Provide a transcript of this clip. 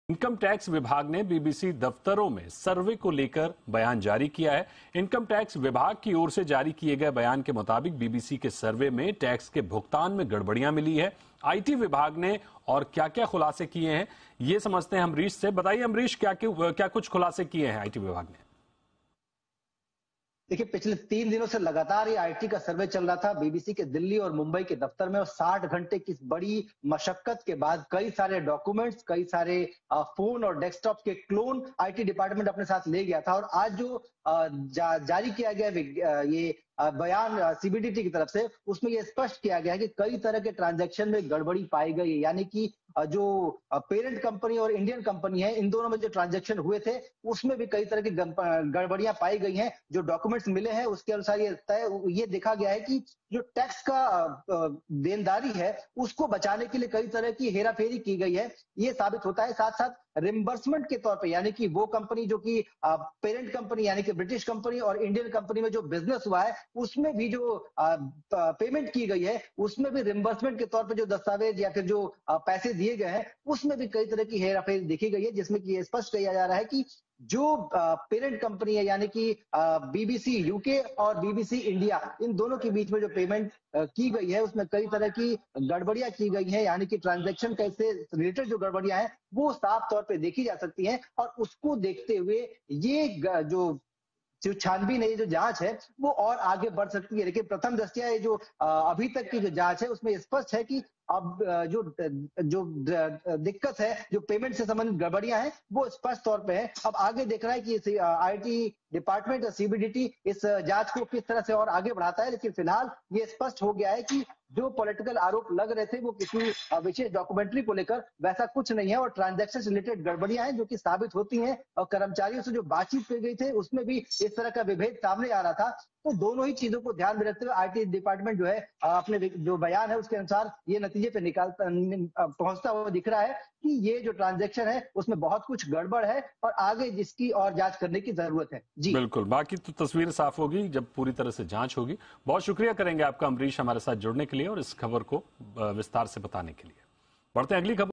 Income tax विभाग ने BBC दफ्तरों में सर्वे को लेकर बयान जारी किया है। इनकम टैक्स विभाग की ओर से जारी किए गए बयान के मुताबिक बीबीसी के सर्वे में टैक्स के भुगतान में गड़बड़ियां मिली है। आईटी विभाग ने और क्या क्या खुलासे किए हैं ये समझते हैं अमरीश से। बताइए अमरीश, क्या कुछ खुलासे किए हैं आईटी विभाग ने? देखिए, पिछले 3 दिनों से लगातार ये आईटी का सर्वे चल रहा था बीबीसी के दिल्ली और मुंबई के दफ्तर में, और 60 घंटे की बड़ी मशक्कत के बाद कई सारे डॉक्यूमेंट्स, कई सारे फोन और डेस्कटॉप के क्लोन आईटी डिपार्टमेंट अपने साथ ले गया था। और आज जो जारी किया गया ये बयान सीबीडीटी की तरफ से, उसमें ये स्पष्ट किया गया है कि कई तरह के ट्रांजैक्शन में गड़बड़ी पाई गई है। यानी कि जो पेरेंट कंपनी और इंडियन कंपनी है, इन दोनों में जो ट्रांजैक्शन हुए थे उसमें भी कई तरह की गड़बड़ियां पाई गई हैं। जो डॉक्यूमेंट्स मिले हैं उसके अनुसार ये देखा गया है कि जो टैक्स का देनदारी है उसको बचाने के लिए कई तरह की हेराफेरी की गई है, ये साबित होता है। साथ साथ रिम्बर्समेंट के तौर पे, यानी कि वो कंपनी जो कि पेरेंट कंपनी यानी कि ब्रिटिश कंपनी और इंडियन कंपनी में जो बिजनेस हुआ है, उसमें भी जो पेमेंट की गई है उसमें भी रिम्बर्समेंट के तौर पे जो दस्तावेज या फिर जो पैसे दिए गए हैं उसमें भी कई तरह की हेराफेरी देखी गई है, जिसमें कि ये स्पष्ट किया जा रहा है कि जो पेरेंट कंपनी है यानी कि बीबीसी यूके और बीबीसी इंडिया, इन दोनों के बीच में जो पेमेंट की गई है उसमें कई तरह की गड़बड़ियां की गई हैं। यानी कि ट्रांजैक्शन कैसे रिलेटेड जो गड़बड़ियां हैं वो साफ तौर पे देखी जा सकती हैं, और उसको देखते हुए ये जो छानबीन है, ये जो जांच है वो और आगे बढ़ सकती है। लेकिन प्रथम दृष्टया ये जो अभी तक की जो जांच है उसमें स्पष्ट है कि अब जो दिक्कत है, जो पेमेंट से संबंधित गड़बड़ियां हैं, वो स्पष्ट तौर पे है। अब आगे देखना है कि आईटी डिपार्टमेंट और सीबीडीटी इस जांच को किस तरह से और आगे बढ़ाता है। लेकिन फिलहाल ये स्पष्ट हो गया है कि जो पॉलिटिकल आरोप लग रहे थे वो किसी विशेष डॉक्यूमेंट्री को लेकर वैसा कुछ नहीं है, और ट्रांजैक्शन से रिलेटेड गड़बड़ियां हैं जो कि साबित होती हैं। और कर्मचारियों से जो बातचीत की गई थी उसमें भी इस तरह का विभेद सामने आ रहा था। तो दोनों ही चीजों को ध्यान में रखते हुए आईटी डिपार्टमेंट जो है अपने जो बयान है उसके अनुसार ये नतीजे पे पहुंचता हुआ दिख रहा है कि ये जो ट्रांजैक्शन है उसमें बहुत कुछ गड़बड़ है और आगे जिसकी और जांच करने की जरूरत है। जी बिल्कुल, बाकी तो तस्वीर साफ होगी जब पूरी तरह से जांच होगी। बहुत शुक्रिया करेंगे आपका अमरीश, हमारे साथ जुड़ने के लिए और इस खबर को विस्तार से बताने के लिए। बढ़ते हैं अगली खबर।